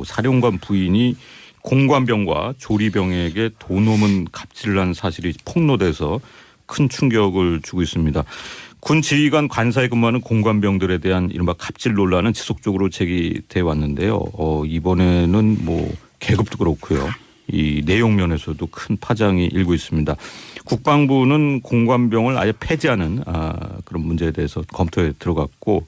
사령관 부인이 공관병과 조리병에게 도놈은 갑질을 한 사실이 폭로돼서 큰 충격을 주고 있습니다. 군 지휘관 관사에 근무하는 공관병들에 대한 이른바 갑질 논란은 지속적으로 제기돼 왔는데요. 이번에는 뭐 계급도 그렇고요. 이 내용 면에서도 큰 파장이 일고 있습니다. 국방부는 공관병을 아예 폐지하는 그런 문제에 대해서 검토에 들어갔고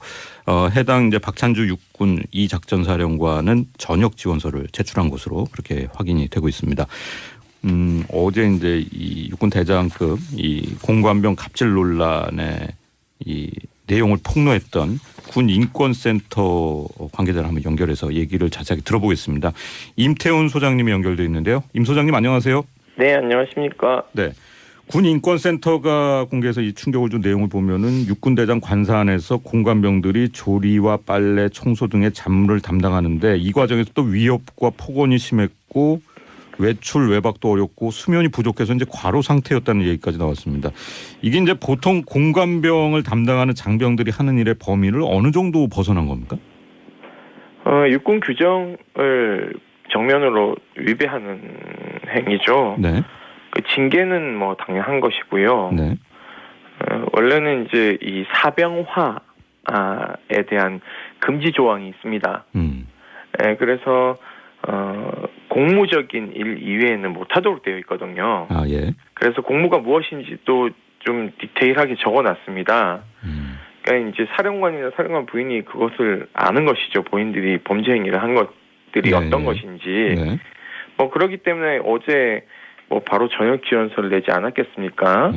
해당 이제 박찬주 육군 이 작전사령관은 전역 지원서를 제출한 것으로 그렇게 확인이 되고 있습니다. 어제 이제 이 육군 대장급 이 공관병 갑질 논란의 이 내용을 폭로했던 군 인권센터 관계자를 한번 연결해서 얘기를 자세하게 들어보겠습니다. 임태훈 소장님이 연결돼 있는데요. 임 소장님 안녕하세요. 네, 안녕하십니까. 네. 군 인권센터가 공개해서 이 충격을 준 내용을 보면은 육군대장 관사 안에서 공관병들이 조리와 빨래, 청소 등의 잡무를 담당하는데 이 과정에서 또 위협과 폭언이 심했고 외출 외박도 어렵고 수면이 부족해서 이제 과로 상태였다는 얘기까지 나왔습니다. 이게 이제 보통 공관병을 담당하는 장병들이 하는 일의 범위를 어느 정도 벗어난 겁니까? 육군 규정을 정면으로 위배하는 행위죠. 네. 그 징계는 뭐 당연한 것이고요. 네. 원래는 이제 이 사병화에 대한 금지 조항이 있습니다. 그래서 공무적인 일 이외에는 못하도록 되어 있거든요. 예. 그래서 공무가 무엇인지도 좀 디테일하게 적어놨습니다. 그러니까 이제 사령관이나 사령관 부인이 그것을 아는 것이죠. 본인들이 범죄 행위를 한 것들이 어떤 것인지. 네. 뭐 그렇기 때문에 어제 뭐 바로 전역 지원서를 내지 않았겠습니까?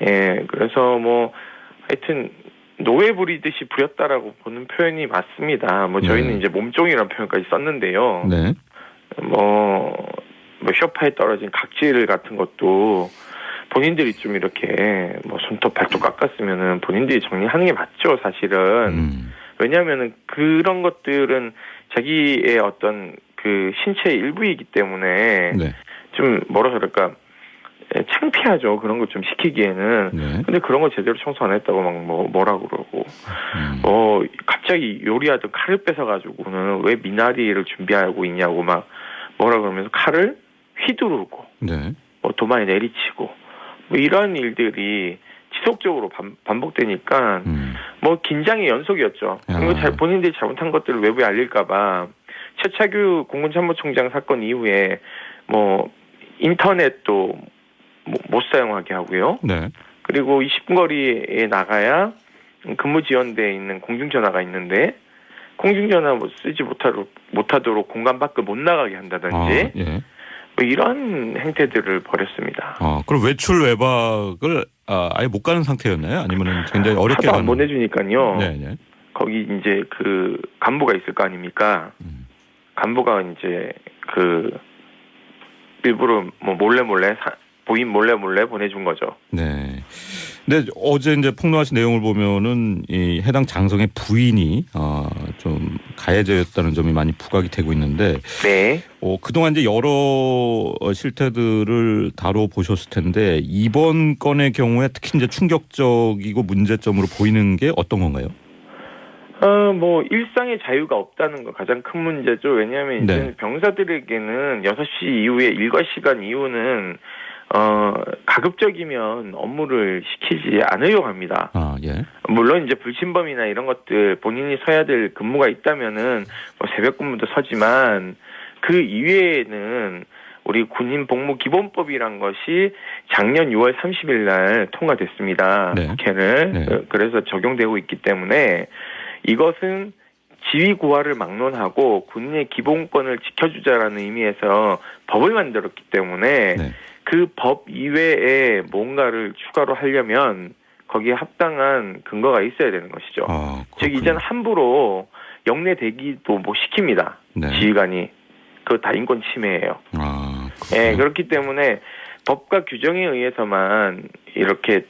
예, 그래서 뭐 하여튼 노예 부리듯이 부렸다라고 보는 표현이 맞습니다. 뭐 저희는 이제 몸종이라는 표현까지 썼는데요. 네. 뭐 쇼파에 떨어진 각질 같은 것도 본인들이 좀 이렇게 뭐 손톱 발톱 깎았으면은 본인들이 정리하는 게 맞죠, 사실은. 왜냐하면은 그런 것들은 자기의 어떤 그 신체의 일부이기 때문에 좀 뭐라 그럴까 창피하죠. 그런 거 좀 시키기에는. 근데 그런 거 제대로 청소 안 했다고 막 뭐라 그러고. 갑자기 요리하던 칼을 뺏어가지고는 왜 미나리를 준비하고 있냐고 막 뭐라 그러면서 칼을 휘두르고. 뭐 도마에 내리치고. 뭐 이런 일들이 지속적으로 반복되니까 뭐 긴장의 연속이었죠. 그리고 본인들이 잘못한 것들을 외부에 알릴까봐 최차규 공군참모총장 사건 이후에 뭐 인터넷도 못 사용하게 하고요. 그리고 20분 거리에 나가야 근무 지원대에 있는 공중전화가 있는데 공중전화 쓰지 못하도록 공간 밖을 못 나가게 한다든지 뭐 이런 행태들을 벌였습니다. 그럼 외출 외박을 아예 못 가는 상태였나요? 아니면 굉장히 어렵게 가는? 안 보내주니까요. 네네. 거기 이제 그 간부가 있을 거 아닙니까? 간부가 이제 그 일부러 뭐 몰래 부인 몰래 보내준 거죠. 네. 근데 어제 이제 폭로하신 내용을 보면은 이 해당 장성의 부인이 좀 가해자였다는 점이 많이 부각이 되고 있는데, 그동안 이제 여러 실태들을 다뤄보셨을 텐데 이번 건의 경우에 특히 이제 충격적이고 문제점으로 보이는 게 어떤 건가요? 뭐 일상의 자유가 없다는 거 가장 큰 문제죠. 왜냐하면 이제 병사들에게는 6시 이후에 일과 시간 이후는 가급적이면 업무를 시키지 않으려고 합니다. 물론 이제 불침범이나 이런 것들 본인이 서야 될 근무가 있다면은 뭐 새벽 근무도 서지만 그 이외에는 우리 군인 복무 기본법이란 것이 작년 6월 30일 날 통과됐습니다. 국회를. 그래서 적용되고 있기 때문에 이것은 지위 구하를 막론하고 군인의 기본권을 지켜주자라는 의미에서 법을 만들었기 때문에 그 법 이외에 뭔가를 추가로 하려면 거기에 합당한 근거가 있어야 되는 것이죠. 즉 이제는 함부로 영내대기도 못 시킵니다. 지휘관이. 그거 다 인권 침해예요. 그렇기 때문에 법과 규정에 의해서만 이렇게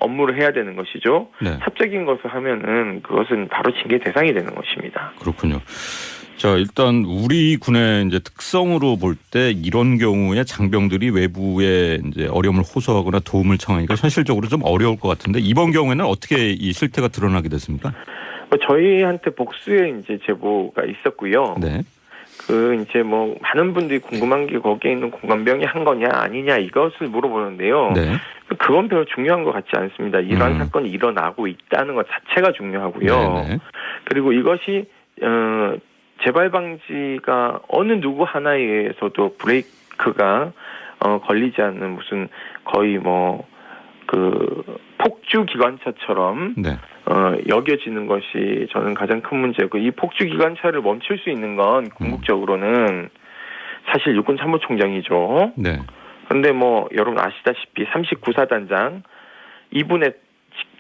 업무를 해야 되는 것이죠. 사적인 것을 하면은 그것은 바로 징계 대상이 되는 것입니다. 그렇군요. 자, 일단 우리 군의 이제 특성으로 볼 때 이런 경우에 장병들이 외부에 이제 어려움을 호소하거나 도움을 청하니까 현실적으로 좀 어려울 것 같은데 이번 경우에는 어떻게 이 실태가 드러나게 됐습니까? 저희한테 복수의 이제 제보가 있었고요. 이제 뭐 많은 분들이 궁금한 게 거기에 있는 공관병이 한 거냐 아니냐 이것을 물어보는데요. 네. 그건 별로 중요한 것 같지 않습니다. 이러한 사건이 일어나고 있다는 것 자체가 중요하고요. 네네. 그리고 이것이 재발 방지가 어느 누구 하나에 의해서도 브레이크가 걸리지 않는 무슨 거의 뭐 그 폭주 기관차처럼 네. 여겨지는 것이 저는 가장 큰 문제고, 이 폭주 기관차를 멈출 수 있는 건 궁극적으로는 사실 육군 참모총장이죠. 네. 그런데 뭐 여러분 아시다시피 39사단장 이분의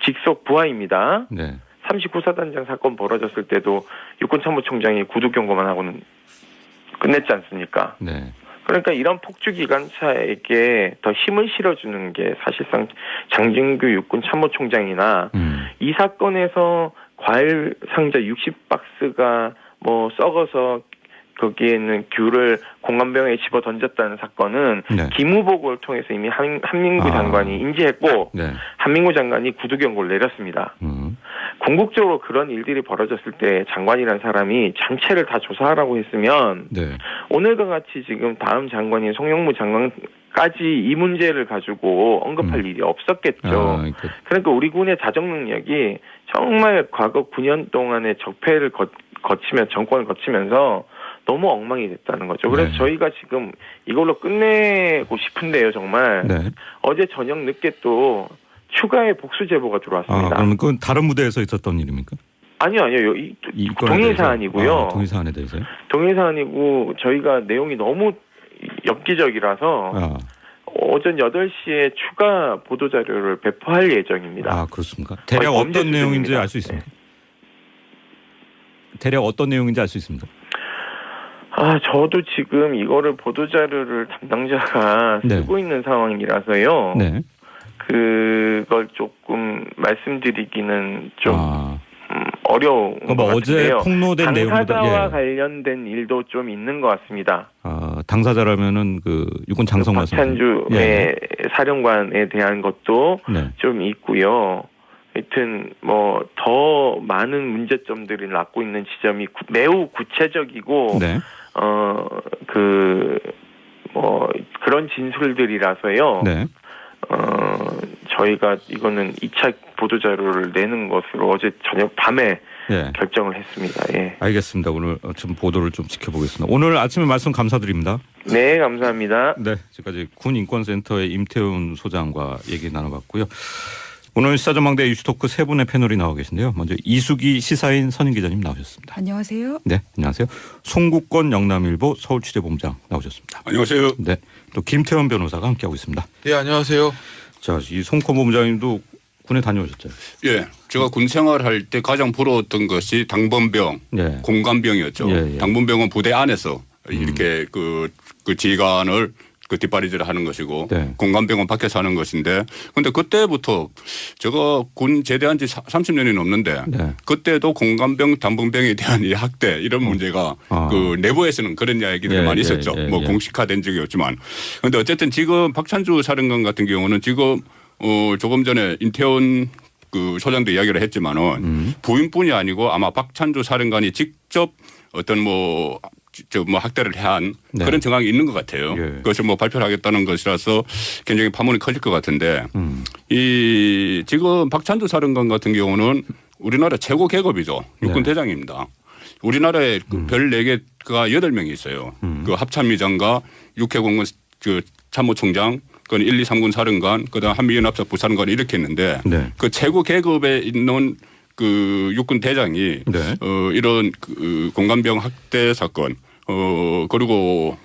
직속 부하입니다. 네. 39사단장 사건 벌어졌을 때도 육군 참모총장이 구두 경고만 하고는 끝냈지 않습니까? 네. 그러니까 이런 폭주기관차에게 더 힘을 실어주는 게 사실상 장진규 육군 참모총장이나 이 사건에서 과일 상자 60박스가 뭐 썩어서 거기에 있는 귤을 공관병에 집어 던졌다는 사건은 네. 기무복을 통해서 이미 한민구 장관이 인지했고 네. 한민구 장관이 구두 경고를 내렸습니다. 궁극적으로 그런 일들이 벌어졌을 때 장관이라는 사람이 전체를 다 조사하라고 했으면 네. 오늘과 같이 지금 다음 장관인 송영무 장관까지 이 문제를 가지고 언급할 일이 없었겠죠. 그러니까 우리 군의 자정 능력이 정말 과거 9년 동안의 적폐를 거치면 정권을 거치면서 너무 엉망이 됐다는 거죠. 그래서 네. 저희가 지금 이걸로 끝내고 싶은데요, 정말. 네. 어제 저녁 늦게 또 추가의 복수 제보가 들어왔습니다. 그러면 그건 다른 무대에서 있었던 일입니까? 아니요. 동일 사안이고요. 동일 사안에 대해서요? 동일 사안이고 저희가 내용이 너무 엽기적이라서 오전 8시에 추가 보도자료를 배포할 예정입니다. 그렇습니까? 대략 어떤 내용인지 알 수 있습니까? 대략 어떤 내용인지 알 수 있습니다. 저도 지금 이거를 보도자료를 담당자가 쓰고 있는 상황이라서요. 네. 그걸 조금 말씀드리기는 좀 어려운 것 같은데요. 어제 폭로된 내용보다 당사자와 관련된 일도 좀 있는 것 같습니다. 당사자라면은 그 육군 장성 박찬주의 사령관에 대한 것도 좀 있고요. 하여튼 뭐 더 많은 문제점들이 낳고 있는 지점이 매우 구체적이고 그런 진술들이라서요. 저희가 이거는 2차 보도자료를 내는 것으로 어제 저녁 밤에 결정을 했습니다. 예. 알겠습니다. 오늘 좀 보도를 좀 지켜보겠습니다. 오늘 아침에 말씀 감사드립니다. 네, 감사합니다. 네, 지금까지 군인권센터의 임태훈 소장과 얘기 나눠봤고요. 오늘 시사전망대 이슈토크 세 분의 패널이 나와 계신데요. 먼저 이수기 시사인 선임 기자님 나오셨습니다. 안녕하세요. 네, 안녕하세요. 송국권 영남일보 서울취재본부장 나오셨습니다. 안녕하세요. 네, 또 김태원 변호사가 함께하고 있습니다. 네, 안녕하세요. 자, 이 송권 본부장님도 군에 다녀오셨죠? 예, 제가 군 생활할 때 가장 부러웠던 것이 당번병, 공관병이었죠. 당번병은 부대 안에서 이렇게 그 지휘관을 뒷바리질을 하는 것이고 공관병은 밖에서 하는 것인데, 그런데 그때부터 제가 군 제대한 지 30년이 넘는데 그때도 공관병, 당번병에 대한 이 학대 이런 문제가 그 내부에서는 그런 이야기들이 많이 있었죠. 뭐 공식화된 적이 없지만. 그런데 어쨌든 지금 박찬주 사령관 같은 경우는 지금 조금 전에 인태원 그 소장도 이야기를 했지만은 부인뿐이 아니고 아마 박찬주 사령관이 직접 어떤 학대를 한 그런 정황이 있는 것 같아요. 그것을 발표를 하겠다는 것이라서 굉장히 파문이 커질 것 같은데 이 지금 박찬주 사령관 같은 경우는 우리나라 최고 계급이죠. 육군 대장입니다. 우리나라에 별 4개가 8명이 있어요. 그 합참의장과 육해공군 그 참모총장, 그 1, 2, 3군 사령관, 그다음 한미연합사 부사령관 이렇게 있는데 그 최고 계급에 있는 그 육군 대장이 이런 그 공관병 학대 사건 그리고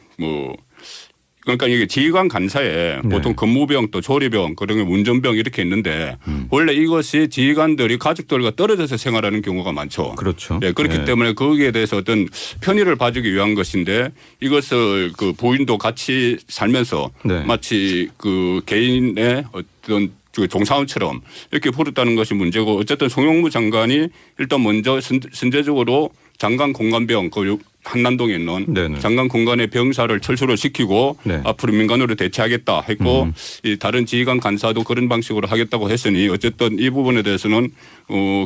그러니까 이게 지휘관 간사에 보통 근무병 또 조리병 그런 운전병 이렇게 있는데 원래 이것이 지휘관들이 가족들과 떨어져서 생활하는 경우가 많죠. 그렇죠. 그렇기 때문에 거기에 대해서 어떤 편의를 봐주기 위한 것인데 이것을 그 부인도 같이 살면서 마치 그 개인의 어떤 종사원처럼 이렇게 부르다는 것이 문제고, 어쨌든 송영무 장관이 일단 먼저 선제적으로 장관 공관병 그 한남동에 있는 네네. 장관 공간의 병사를 철수를 시키고 네. 앞으로 민간으로 대체하겠다 했고 이 다른 지휘관 간사도 그런 방식으로 하겠다고 했으니 어쨌든 이 부분에 대해서는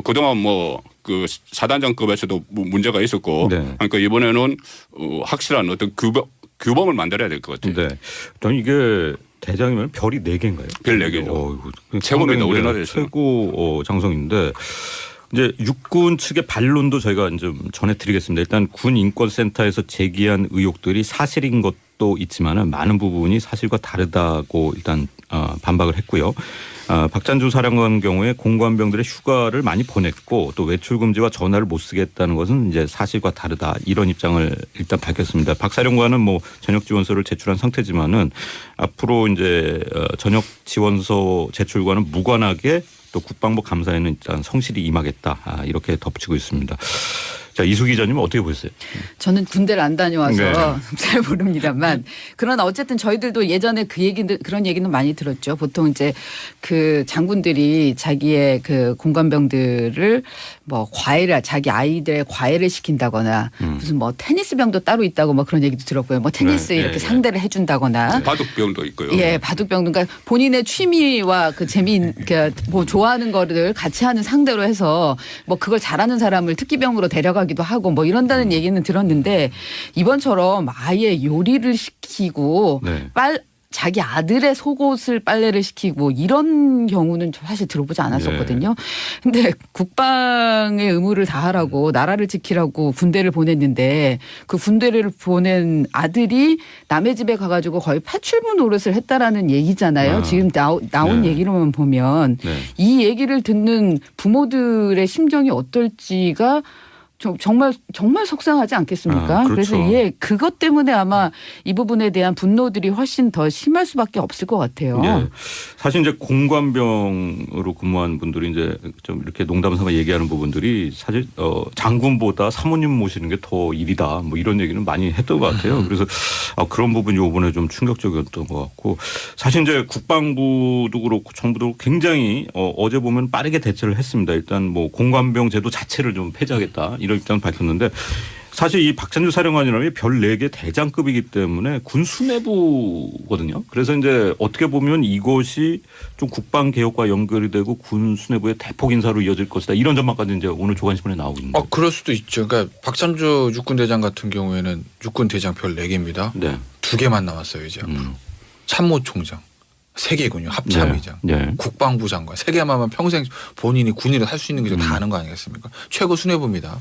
그동안 뭐 그 사단장급에서도 문제가 있었고 네. 그러니까 이번에는 확실한 어떤 규범을 만들어야 될 것 같아요. 네. 저는 이게 대장이면 별이 4개인가요? 별 4개죠. 최고입니다. 우리나라에서. 최고 장성인데 이제 육군 측의 반론도 저희가 좀 전해드리겠습니다. 일단 군 인권센터에서 제기한 의혹들이 사실인 것도 있지만은 많은 부분이 사실과 다르다고 일단 반박을 했고요. 박찬주 사령관 경우에 공관병들의 휴가를 많이 보냈고 또 외출 금지와 전화를 못 쓰겠다는 것은 이제 사실과 다르다 이런 입장을 일단 밝혔습니다. 박 사령관은 뭐 전역 지원서를 제출한 상태지만은 앞으로 이제 전역 지원서 제출과는 무관하게 또 국방부 감사에는 일단 성실히 임하겠다 이렇게 덧붙이고 있습니다. 자, 이수 기자님은 어떻게 보셨어요? 저는 군대를 안 다녀와서 네. 잘 모릅니다만 그러나 어쨌든 저희들도 예전에 그런 얘기는 많이 들었죠. 보통 이제 그 장군들이 자기의 그 공관병들을 뭐 자기 아이들의 과외를 시킨다거나 무슨 뭐 테니스 병도 따로 있다고 뭐 그런 얘기도 들었고요. 뭐 테니스 네. 이렇게 상대를 해준다거나. 바둑병도 있고요. 예, 바둑병도 그러니까 본인의 취미와 그 뭐 좋아하는 거를 같이 하는 상대로 해서 뭐 그걸 잘하는 사람을 특기병으로 데려가기도 하고 뭐 이런다는 얘기는 들었는데 이번처럼 아예 요리를 시키고 네. 자기 아들의 속옷을 빨래를 시키고 이런 경우는 사실 들어보지 않았었거든요. 근데 국방의 의무를 다하라고 나라를 지키라고 군대를 보냈는데 그 군대를 보낸 아들이 남의 집에 가가지고 거의 파출부 노릇을 했다라는 얘기잖아요. 지금 나온 네. 얘기로만 보면 네. 이 얘기를 듣는 부모들의 심정이 어떨지가 정말 속상하지 않겠습니까? 그렇죠. 그래서 그것 때문에 아마 이 부분에 대한 분노들이 훨씬 더 심할 수밖에 없을 것 같아요. 예. 사실 이제 공관병으로 근무한 분들이 이제 좀 이렇게 농담 삼아 얘기하는 부분들이 사실 장군보다 사모님 모시는 게 더 일이다 뭐 이런 얘기는 많이 했던 것 같아요. 그래서 그런 부분이 이번에 좀 충격적이었던 것 같고 사실 이제 국방부도 그렇고 정부도 그렇고 굉장히 어제 보면 빠르게 대처를 했습니다. 일단 뭐 공관병 제도 자체를 좀 폐지하겠다 이런 입장을 밝혔는데 사실 이 박찬주 사령관이라면 별 4개 대장급이기 때문에 군 수뇌부거든요. 그래서 이제 어떻게 보면 이것이 좀 국방 개혁과 연결이 되고 군 수뇌부의 대폭 인사로 이어질 것이다. 이런 전망까지 이제 오늘 조간신문에 나오고 있는데. 그럴 수도 있죠. 그러니까 박찬주 육군 대장 같은 경우에는 육군 대장 별 4개입니다. 네. 2개만 남았어요 이제. 참모총장. 3개군요. 합참의장. 네. 국방부 장관. 3개만 하면 평생 본인이 군인을 할 수 있는 게 다 아는 거 아니겠습니까? 최고 수뇌부입니다.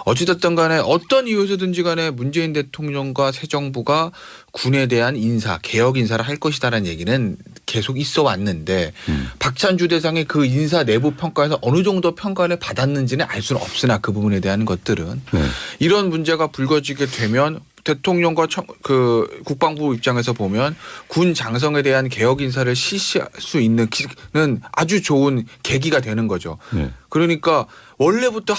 어찌됐든 간에 어떤 이유에서든지 간에 문재인 대통령과 새 정부가 군에 대한 인사, 개혁 인사를 할 것이다라는 얘기는 계속 있어 왔는데 박찬주 대장의 그 인사 내부 평가에서 어느 정도 평가를 받았는지는 알 수는 없으나 그 부분에 대한 것들은 이런 문제가 불거지게 되면 대통령과 그 국방부 입장에서 보면 군 장성에 대한 개혁 인사를 실시할 수 있는 아주 좋은 계기가 되는 거죠. 네. 그러니까 원래부터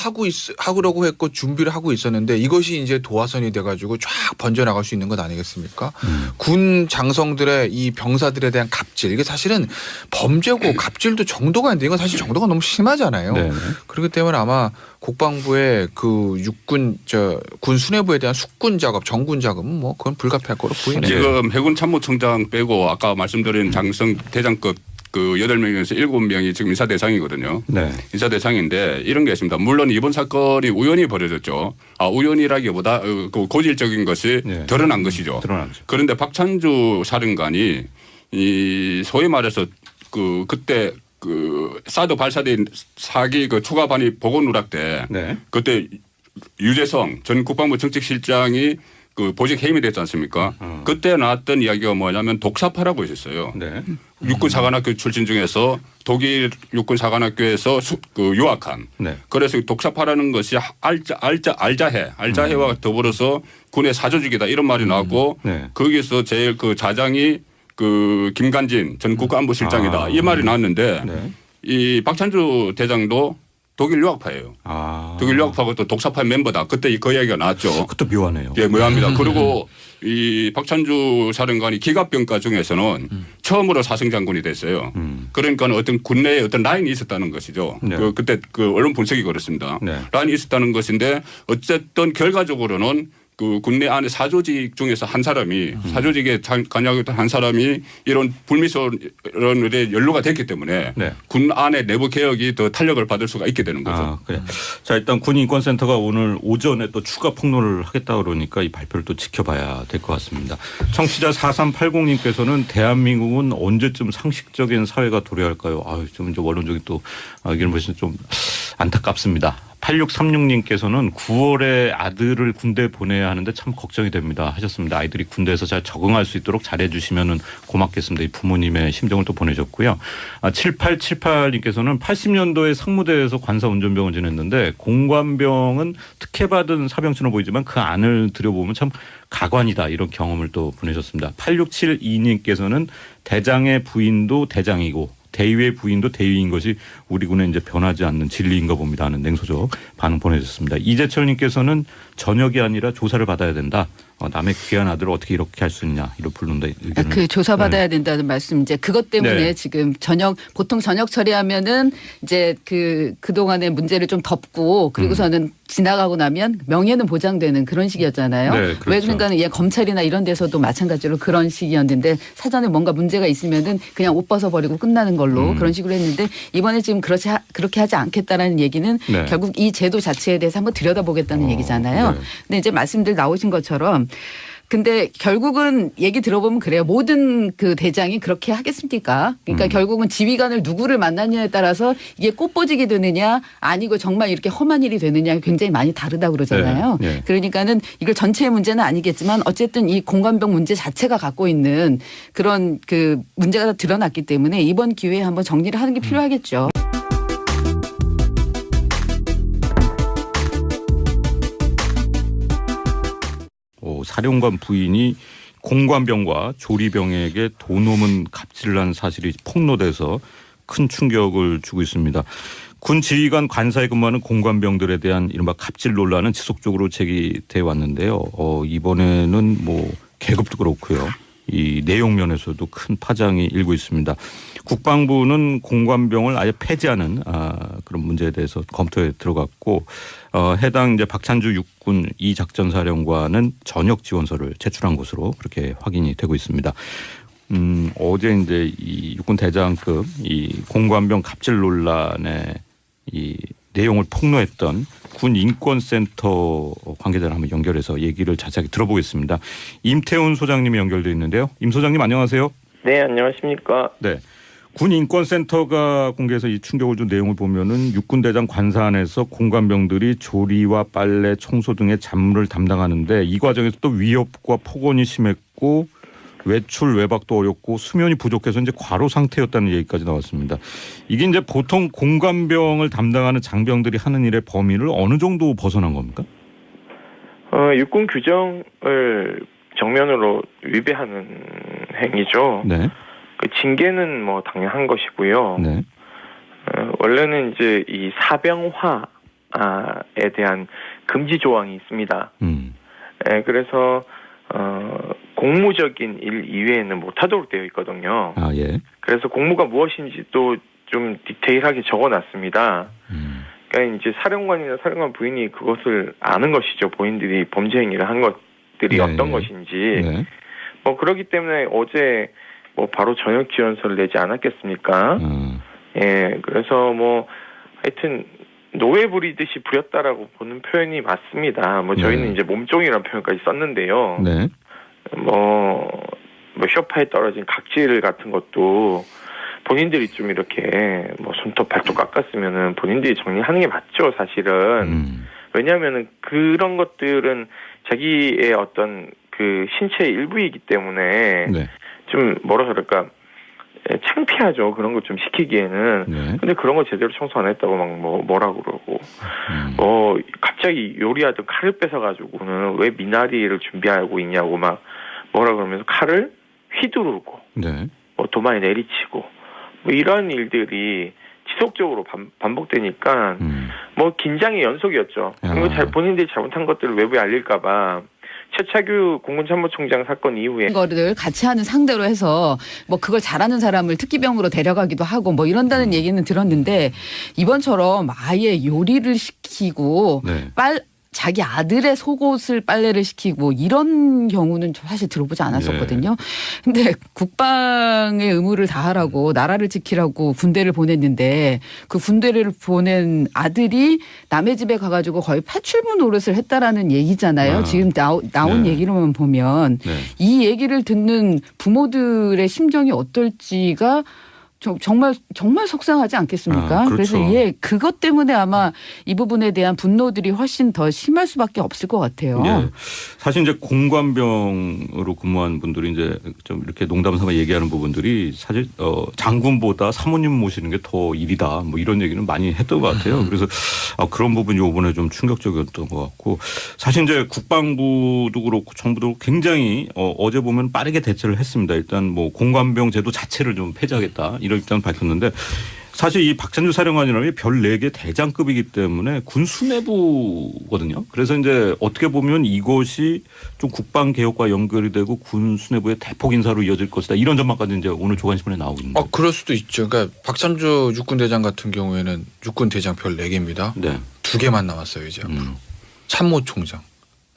하려고 했고 준비를 하고 있었는데 이것이 이제 도화선이 돼가지고 쫙 번져나갈 수 있는 것 아니겠습니까? 군 장성들의 이 병사들에 대한 갑질 이게 사실은 범죄고 갑질도 정도가 있는데 이건 사실 정도가 너무 심하잖아요. 네. 그렇기 때문에 아마 국방부의 그 군 수뇌부에 대한 숙군 작업, 정군 작업은 뭐 그건 불가피할 거로 보이네요. 지금 해군 참모총장 빼고 아까 말씀드린 장성 대장급 그 8명에서 7명이 지금 인사 대상이거든요. 네. 인사 대상인데 이런 게 있습니다. 물론 이번 사건이 우연히 벌어졌죠. 우연이라기보다 그 고질적인 것이 드러난 것이죠. 드러났죠. 그런데 박찬주 사령관이 이 소위 말해서 그때 그 사드 발사된 4기 그 추가 반입 보고 누락 때 그때 유재성 전 국방부 정책실장이 그 보직 해임이 됐지 않습니까? 그때 나왔던 이야기가 뭐냐면 독사파라고 있었어요. 육군 사관학교 출신 중에서 독일 육군 사관학교에서 유학한. 그래서 독사파라는 것이 알자해와 더불어서 군의 사조직이다 이런 말이 나왔고 거기서 제일 그 자장이 그 김관진 전 국가안보실장이다 이 말이 나왔는데 이 박찬주 대장도 독일 유학파예요. 독일 유학파고 또 독사파 멤버다. 그때 그 이야기가 나왔죠. 그것도 묘하네요. 예, 묘합니다. 그리고 이 박찬주 사령관이 기갑병과 중에서는 처음으로 사승장군이 됐어요. 그러니까 어떤 군내에 어떤 라인이 있었다는 것이죠. 그때 그 언론 분석이 그렇습니다. 라인이 있었다는 것인데 어쨌든 결과적으로는 그 군내 안에 사조직 중에서 한 사람이 사조직에 관여했던 한 사람이 이런 불미스러운에 연루가 됐기 때문에 네. 군 안에 내부 개혁이 더 탄력을 받을 수가 있게 되는 거죠. 아, 그래. 자, 일단 군인권센터가 오늘 오전에 또 추가 폭로를 하겠다 그러니까 이 발표를 또 지켜봐야 될 것 같습니다. 청취자 4380님께서는 대한민국은 언제쯤 상식적인 사회가 도래할까요? 아유, 좀 이제 원론적인 또 의견을 보시면 좀 안타깝습니다. 8636님께서는 9월에 아들을 군대 보내야 하는데 참 걱정이 됩니다 하셨습니다. 아이들이 군대에서 잘 적응할 수 있도록 잘해 주시면 고맙겠습니다. 이 부모님의 심정을 또 보내줬고요. 7878님께서는 80년도에 상무대에서 관사 운전병을 지냈는데 공관병은 특혜받은 사병처럼 보이지만 그 안을 들여보면 참 가관이다 이런 경험을 또 보내셨습니다. 8672님께서는 대장의 부인도 대장이고 대위의 부인도 대위인 것이 우리 군에 이제 변하지 않는 진리인가 봅니다 하는 냉소적 반응 보내주셨습니다. 이재철님께서는 전역이 아니라 조사를 받아야 된다. 남의 귀한 아들을 어떻게 이렇게 할 수 있냐 이런 불른다 의견을. 그 조사받아야 된다는 말씀 이제 그것 때문에 네. 지금 보통 저녁 처리하면은 이제 그동안의 문제를 좀 덮고 그리고서는 지나가고 나면 명예는 보장되는 그런 식이었잖아요. 네, 그렇죠. 왜 그러니까는 검찰이나 이런 데서도 마찬가지로 그런 식이었는데 사전에 뭔가 문제가 있으면은 그냥 옷 벗어버리고 끝나는 걸로 그런 식으로 했는데 이번에 지금 그렇게 하지 않겠다라는 얘기는 네. 결국 이 제도 자체에 대해서 한번 들여다보겠다는 얘기잖아요. 네. 근데 이제 말씀들 나오신 것처럼 근데 결국은 얘기 들어보면 그래요. 모든 그 대장이 그렇게 하겠습니까? 그러니까 결국은 지휘관을 누구를 만나냐에 따라서 이게 꽃보직이 되느냐 아니고 정말 이렇게 험한 일이 되느냐 굉장히 많이 다르다고 그러잖아요. 네. 네. 그러니까는 이걸 전체의 문제는 아니겠지만 어쨌든 이 공관병 문제 자체가 갖고 있는 그런 그 문제가 드러났기 때문에 이번 기회에 한번 정리를 하는 게 필요하겠죠. 사령관 부인이 공관병과 조리병에게 돈 없는 갑질을 한 사실이 폭로돼서 큰 충격을 주고 있습니다. 군 지휘관 관사에 근무하는 공관병들에 대한 이른바 갑질 논란은 지속적으로 제기돼 왔는데요. 이번에는 뭐 계급도 그렇고요. 이 내용 면에서도 큰 파장이 일고 있습니다. 국방부는 공관병을 아예 폐지하는 그런 문제에 대해서 검토에 들어갔고 해당 이제 박찬주 육군 2작전사령관은 전역 지원서를 제출한 것으로 그렇게 확인이 되고 있습니다. 어제 이제 이 육군 대장급 이 공관병 갑질 논란의 이 내용을 폭로했던 군 인권센터 관계자를 한번 연결해서 얘기를 자세하게 들어보겠습니다. 임태훈 소장님이 연결돼 있는데요. 임 소장님 안녕하세요. 네, 안녕하십니까. 네. 군 인권센터가 공개해서 이 충격을 준 내용을 보면은 육군대장 관사 안에서 공관병들이 조리와 빨래, 청소 등의 잡무를 담당하는데 이 과정에서 또 위협과 폭언이 심했고 외출 외박도 어렵고 수면이 부족해서 이제 과로 상태였다는 얘기까지 나왔습니다. 이게 이제 보통 공관병을 담당하는 장병들이 하는 일의 범위를 어느 정도 벗어난 겁니까? 육군 규정을 정면으로 위배하는 행위죠. 네. 그 징계는 뭐 당연한 것이고요. 네. 원래는 이제 이 사병화에 대한 금지 조항이 있습니다. 네, 그래서 공무적인 일 이외에는 못하도록 되어 있거든요. 아 예. 그래서 공무가 무엇인지도 좀 디테일하게 적어놨습니다. 그러니까 이제 사령관이나 사령관 부인이 그것을 아는 것이죠. 본인들이 범죄 행위를 한 것들이 네, 어떤 네. 것인지. 네. 뭐 그렇기 때문에 어제 뭐 바로 전역 지원서를 내지 않았겠습니까? 예, 그래서 뭐 하여튼 노예 부리듯이 부렸다라고 보는 표현이 맞습니다. 뭐 저희는 네. 이제 몸종이라는 표현까지 썼는데요. 네. 뭐 쇼파에 떨어진 각질 같은 것도 본인들이 좀 이렇게 뭐 손톱 발톱 깎았으면은 본인들이 정리하는 게 맞죠, 사실은. 왜냐하면은 그런 것들은 자기의 어떤 그 신체의 일부이기 때문에 네. 좀 뭐라 그럴까 창피하죠. 그런 거 좀 시키기에는. 네. 근데 그런 거 제대로 청소 안 했다고 막 뭐라 그러고 뭐 갑자기 요리하던 칼을 뺏어가지고는 왜 미나리를 준비하고 있냐고 막 뭐라 그러면서 칼을 휘두르고 네. 뭐 도마에 내리치고 뭐 이런 일들이 지속적으로 반복되니까 뭐 긴장의 연속이었죠. 그리고 본인들이 잘못한 것들을 외부에 알릴까봐 최차규 공군참모총장 사건 이후에 거를 같이 하는 상대로 해서 뭐 그걸 잘하는 사람을 특기병으로 데려가기도 하고 뭐 이런다는 얘기는 들었는데 이번처럼 아예 요리를 시키고 네. 자기 아들의 속옷을 빨래를 시키고 뭐 이런 경우는 사실 들어보지 않았었거든요. 근데 국방의 의무를 다하라고 나라를 지키라고 군대를 보냈는데 그 군대를 보낸 아들이 남의 집에 가가지고 거의 파출부 노릇을 했다라는 얘기잖아요. 지금 나온 얘기로만 보면 이 얘기를 듣는 부모들의 심정이 어떨지가 정말 속상하지 않겠습니까? 그렇죠. 그래서 그것 때문에 아마 이 부분에 대한 분노들이 훨씬 더 심할 수밖에 없을 것 같아요. 예. 사실 이제 공관병으로 근무한 분들이 이제 좀 이렇게 농담삼아 얘기하는 부분들이 사실 장군보다 사모님 모시는 게 더 일이다. 뭐 이런 얘기는 많이 했던 것 같아요. 그래서 그런 부분이 이번에 좀 충격적이었던 것 같고 사실 이제 국방부도 그렇고 정부도 굉장히 어제 보면 빠르게 대처를 했습니다. 일단 뭐 공관병 제도 자체를 좀 폐지하겠다. 이런 입장을 밝혔는데 사실 이 박찬주 사령관이라면 별 4개 대장급이기 때문에 군 수뇌부거든요. 그래서 이제 어떻게 보면 이것이 좀 국방 개혁과 연결이 되고 군 수뇌부의 대폭 인사로 이어질 것이다. 이런 전망까지 이제 오늘 조간신문에 나오고 있는데. 그럴 수도 있죠. 그러니까 박찬주 육군대장 같은 경우에는 육군대장 별 4개입니다. 2개만 남았어요 이제 앞으로. 참모총장.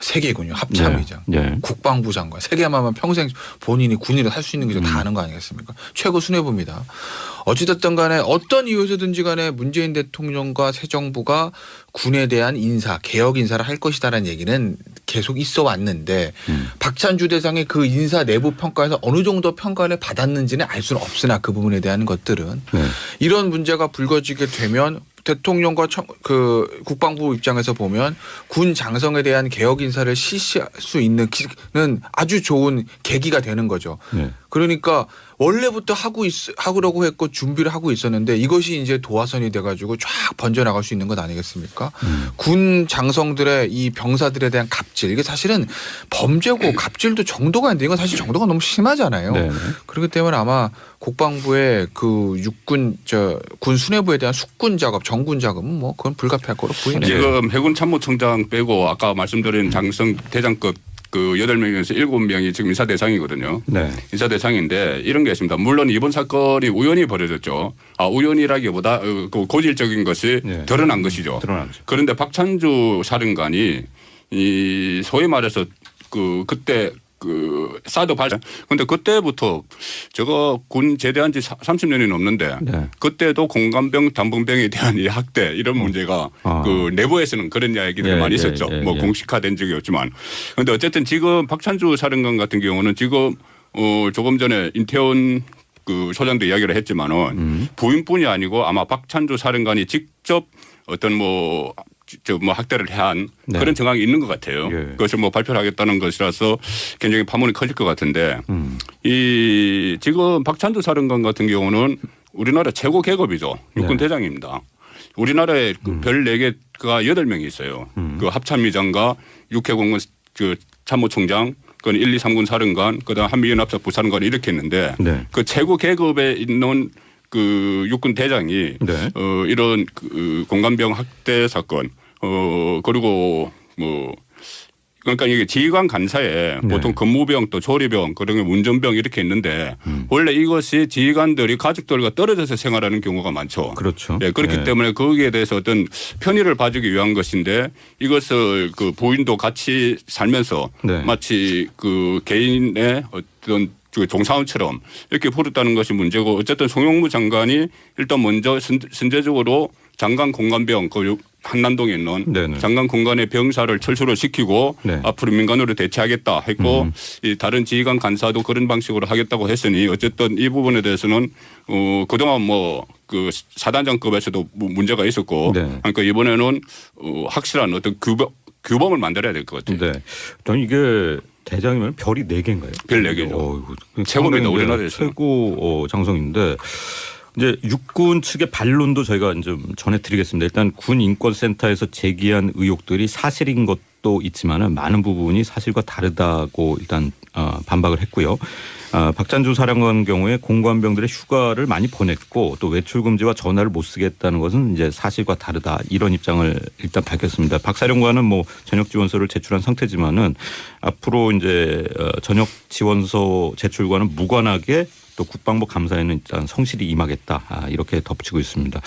3개군요. 합참의장. 국방부 장관. 3개만 하면 평생 본인이 군인을 할 수 있는 게 다 아는 거 아니겠습니까? 최고 수뇌부입니다. 어찌됐든 간에 어떤 이유에서든지 간에 문재인 대통령과 새 정부가 군에 대한 인사, 개혁 인사를 할 것이다라는 얘기는 계속 있어 왔는데 박찬주 대장의 그 인사 내부 평가에서 어느 정도 평가를 받았는지는 알 수는 없으나 그 부분에 대한 것들은 이런 문제가 불거지게 되면 대통령과 그 국방부 입장에서 보면 군 장성에 대한 개혁 인사를 실시할 수 있는 아주 좋은 계기가 되는 거죠. 그러니까 원래부터 하려고 했고 준비를 하고 있었는데 이것이 이제 도화선이 돼가지고 쫙 번져나갈 수 있는 것 아니겠습니까? 군 장성들의 이 병사들에 대한 갑질 이게 사실은 범죄고 갑질도 정도가 있는데 이건 사실 정도가 너무 심하잖아요. 그렇기 때문에 아마 국방부의 그 군 수뇌부에 대한 숙군 작업, 정군 작업은 뭐 그건 불가피할 거로 보이네요. 지금 해군 참모총장 빼고 아까 말씀드린 장성 대장급 그 8명에서 7명이 지금 인사 대상이거든요. 인사 대상인데 이런 게 있습니다. 물론 이번 사건이 우연히 벌어졌죠. 우연이라기보다 그 고질적인 것이 드러난 것이죠. 그런데 박찬주 사령관이 이 소위 말해서 그때 사드 발전. 그런데 그때부터 제가 군 제대한 지 30년이 넘는데 그때도 공관병, 단번병에 대한 이 학대 이런 문제가 그 내부에서는 그런 이야기들이 많이 있었죠. 뭐 공식화된 적이 없지만. 그런데 어쨌든 지금 박찬주 사령관 같은 경우는 지금 조금 전에 인태원 그 소장도 이야기를 했지만은 부인뿐이 아니고 아마 박찬주 사령관이 직접 어떤 뭐 학대를 한 그런 정황이 있는 것 같아요. 그것을 뭐 발표를 하겠다는 것이라서 굉장히 파문이 커질 것 같은데 이 지금 박찬주 사령관 같은 경우는 우리나라 최고 계급이죠. 육군 대장입니다. 우리나라에 별 4개가 8명이 있어요. 그 합참의장과 육해공군 그 참모총장, 그 1, 2, 3군 사령관, 그다음 한미연합사 부사령관 이렇게 있는데 그 최고 계급에 있는 그 육군 대장이 이런 그 공관병 학대 사건 그리고 뭐 그러니까 이게 지휘관 간사에 보통 근무병 또 조리병 그리고 운전병 이렇게 있는데 원래 이것이 지휘관들이 가족들과 떨어져서 생활하는 경우가 많죠. 그렇죠. 그렇기 때문에 거기에 대해서 어떤 편의를 봐주기 위한 것인데 이것을 그 부인도 같이 살면서 마치 그 개인의 어떤 종사원처럼 이렇게 부렸다는 것이 문제고 어쨌든 송영무 장관이 일단 먼저 선제적으로 장관 공관병 그 한남동에 있는 장관 공관의 병사를 철수를 시키고 앞으로 민간으로 대체하겠다 했고 이 다른 지휘관 간사도 그런 방식으로 하겠다고 했으니 어쨌든 이 부분에 대해서는 그동안 뭐 그 사단장급에서도 문제가 있었고 그러니까 이번에는 확실한 어떤 규범을 만들어야 될 것 같아요. 저는 이게 대장이면 별이 4개인가요? 별 4개죠. 최고입니다. 우리나라에서. 최고 장성인데 이제 육군 측의 반론도 저희가 좀 전해드리겠습니다. 일단 군인권센터에서 제기한 의혹들이 사실인 것도 있지만은 많은 부분이 사실과 다르다고 일단 반박을 했고요. 박찬주 사령관 경우에 공관병들의 휴가를 많이 보냈고 또 외출 금지와 전화를 못 쓰겠다는 것은 이제 사실과 다르다 이런 입장을 일단 밝혔습니다. 박 사령관은 뭐 전역 지원서를 제출한 상태지만은 앞으로 이제 전역 지원서 제출과는 무관하게 또 국방부 감사에는 일단 성실히 임하겠다 이렇게 덧붙이고 있습니다.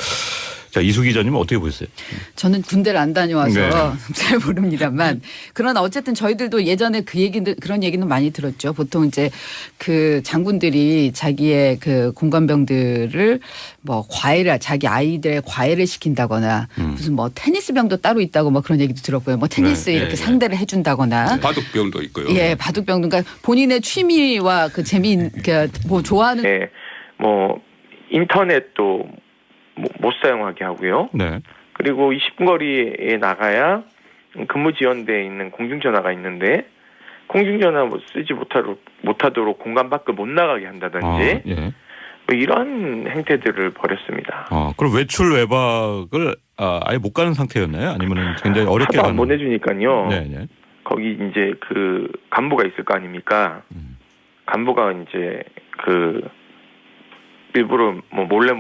자, 이수 기자님은 어떻게 보셨어요? 저는 군대를 안 다녀와서 네. 잘 모릅니다만 그러나 어쨌든 저희들도 예전에 그런 얘기는 많이 들었죠. 보통 이제 그 장군들이 자기의 그 공관병들을 뭐 자기 아이들의 과외를 시킨다거나 무슨 뭐 테니스병도 따로 있다고 뭐 그런 얘기도 들었고요. 뭐 테니스 네. 이렇게 상대를 해준다거나. 바둑병도 있고요. 예, 바둑병도 그러니까 본인의 취미와 그 뭐 좋아하는. 네, 뭐 인터넷도 못 사용하게 하고요. 네. 그리고 20분 거리에 나가야 근무 지원대에 있는 공중전화가 있는데 공중전화 쓰지 못하도록 공간 밖을 못 나가게 한다든지 예. 뭐 이런 행태들을 벌였습니다. 그럼 외출 외박을 아예 못 가는 상태였나요? 아니면 굉장히 어렵게 하도 안 보내주니까요. 네. 거기 이제 그 간부가 있을 거 아닙니까? 간부가 이제 그 일부러 뭐 몰래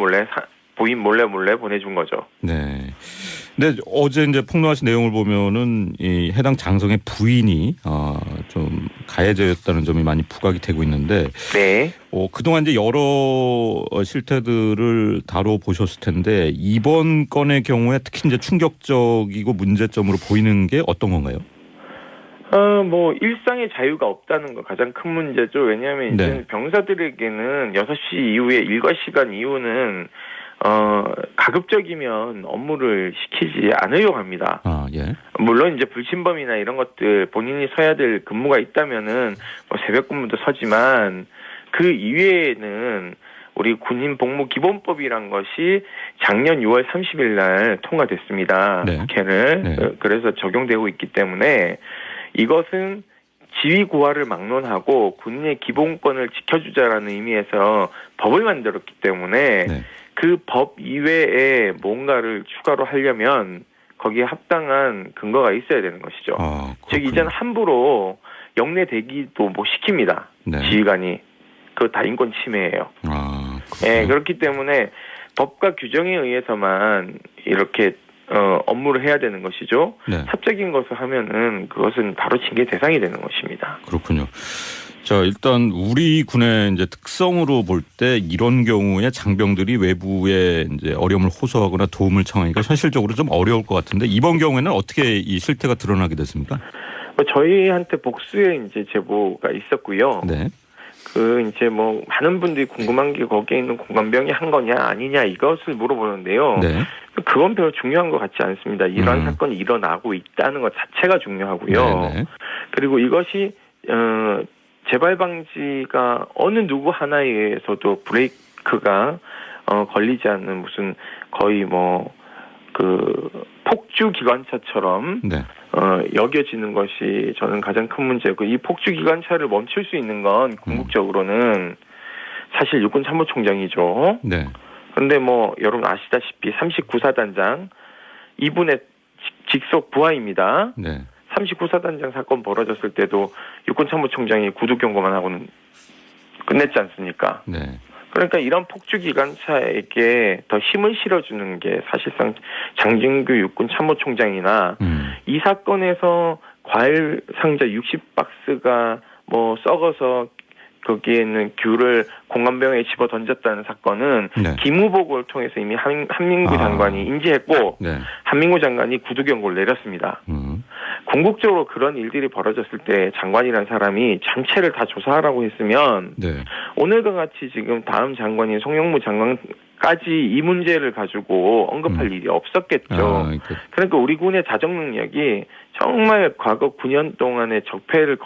부인 몰래 보내준 거죠. 네. 근데 어제 이제 폭로하신 내용을 보면은 이 해당 장성의 부인이 좀 가해자였다는 점이 많이 부각이 되고 있는데, 네. 그동안 이제 여러 실태들을 다뤄보셨을 텐데 이번 건의 경우에 특히 이제 충격적이고 문제점으로 보이는 게 어떤 건가요? 뭐 일상의 자유가 없다는 거 가장 큰 문제죠. 왜냐하면 이제 네. 병사들에게는 6시 이후에 일과 시간 이후는 가급적이면 업무를 시키지 않으려고 합니다. 예. 물론 이제 불침범이나 이런 것들 본인이 서야 될 근무가 있다면은 뭐 새벽 근무도 서지만 그 이외에는 우리 군인 복무 기본법이란 것이 작년 6월 30일 날 통과됐습니다. 네. 국회를. 네. 그래서 적용되고 있기 때문에 이것은 지위 고하를 막론하고 군인의 기본권을 지켜주자라는 의미에서 법을 만들었기 때문에 네. 그 법 이외에 뭔가를 추가로 하려면 거기에 합당한 근거가 있어야 되는 것이죠. 즉 이제는 함부로 영내 대기도 못 시킵니다. 네. 지휘관이. 그거 다 인권 침해예요. 네, 그렇기 때문에 법과 규정에 의해서만 이렇게 업무를 해야 되는 것이죠. 네. 사적인 것을 하면은 그것은 바로 징계 대상이 되는 것입니다. 그렇군요. 자, 일단 우리 군의 이제 특성으로 볼 때 이런 경우에 장병들이 외부에 이제 어려움을 호소하거나 도움을 청하기가 현실적으로 좀 어려울 것 같은데 이번 경우에는 어떻게 이 실태가 드러나게 됐습니까? 저희한테 복수의 이제 제보가 있었고요. 네. 이제 뭐 많은 분들이 궁금한 게 거기에 있는 공관병이 한 거냐 아니냐 이것을 물어보는데요. 네. 그건 별로 중요한 것 같지 않습니다. 이런 사건이 일어나고 있다는 것 자체가 중요하고요. 네네. 그리고 이것이 재발 방지가 어느 누구 하나에 의해서도 브레이크가 걸리지 않는 무슨 거의 뭐 그 폭주 기관차처럼 네. 여겨지는 것이 저는 가장 큰 문제고 이 폭주 기관차를 멈출 수 있는 건 궁극적으로는 사실 육군 참모총장이죠. 네. 그런데 뭐 여러분 아시다시피 39사단장 이분의 직속 부하입니다. 네. 39사단장 사건 벌어졌을 때도 육군 참모총장이 구두 경고만 하고는 끝냈지 않습니까? 네. 그러니까 이런 폭주 기관차에게 더 힘을 실어주는 게 사실상 장진규 육군 참모총장이나 이 사건에서 과일 상자 60박스가 뭐 썩어서 거기에 있는 귤을 공관병에 집어 던졌다는 사건은 네. 기무보고를 통해서 이미 한민구 장관이 인지했고 네. 한민구 장관이 구두 경고를 내렸습니다. 궁극적으로 그런 일들이 벌어졌을 때 장관이라는 사람이 전체를 다 조사하라고 했으면 네. 오늘과 같이 지금 다음 장관인 송영무 장관까지 이 문제를 가지고 언급할 일이 없었겠죠. 그러니까 우리 군의 자정 능력이 정말 과거 9년 동안의 적폐를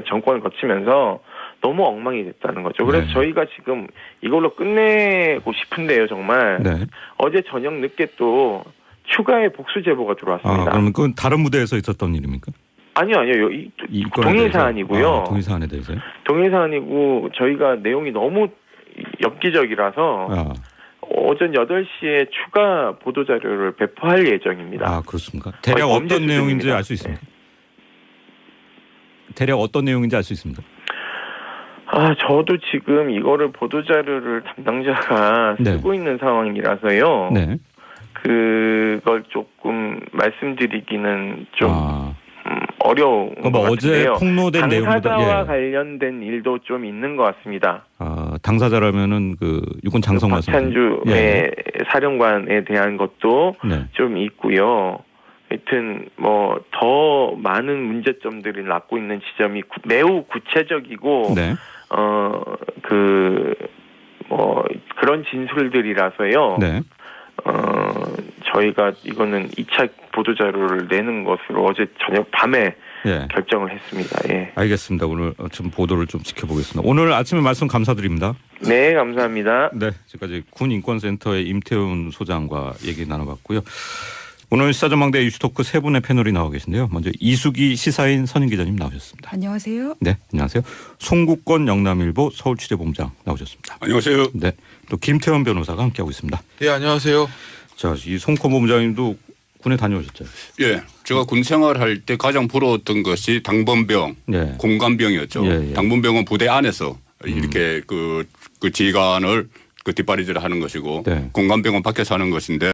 정권을 거치면서 너무 엉망이 됐다는 거죠. 그래서 네. 저희가 지금 이걸로 끝내고 싶은데요, 정말. 네. 어제 저녁 늦게 또 추가의 복수 제보가 들어왔습니다. 그러면 그건 다른 무대에서 있었던 일입니까? 아니요. 동일 사안이고요. 동일 사안에 대해서요? 동일 사안이고 저희가 내용이 너무 엽기적이라서 오전 8시에 추가 보도 자료를 배포할 예정입니다. 그렇습니까? 대략 어떤 내용인지 알 수 있습니까? 대략 어떤 내용인지 알 수 있습니다. 저도 지금 이거를 보도자료를 담당자가 네. 쓰고 있는 상황이라서요. 네. 그걸 조금 말씀드리기는 좀 어려운 것 뭐 어제 같은데요. 폭로된 내용보다 당사자와 관련된 일도 좀 있는 것 같습니다. 당사자라면은 그 육군 장성 박찬주의 사령관에 대한 것도 네. 좀 있고요. 하여튼 뭐 더 많은 문제점들이 낳고 있는 지점이 매우 구체적이고 네. 그런 진술들이라서요. 네. 저희가 이거는 2차 보도 자료를 내는 것으로 어제 저녁 밤에 결정을 했습니다. 예. 알겠습니다. 오늘 좀 보도를 좀 지켜보겠습니다. 오늘 아침에 말씀 감사드립니다. 네, 감사합니다. 네, 지금까지 군인권센터의 임태훈 소장과 얘기 나눠봤고요. 오늘 시사전망대 이슈토크 세 분의 패널이 나와 계신데요. 먼저 이수기 시사인 선임 기자님 나오셨습니다. 안녕하세요. 네, 안녕하세요. 송국권 영남일보 서울취재본부장 나오셨습니다. 안녕하세요. 네, 또 김태원 변호사가 함께하고 있습니다. 네, 안녕하세요. 자, 이 송권 본부장님도 군에 다녀오셨죠? 예, 제가 군 생활할 때 가장 부러웠던 것이 당번병, 공관병이었죠. 당번병은 부대 안에서 이렇게 그 지휘관을 뒷바리질을 하는 것이고 공관병은 밖에서 하는 것인데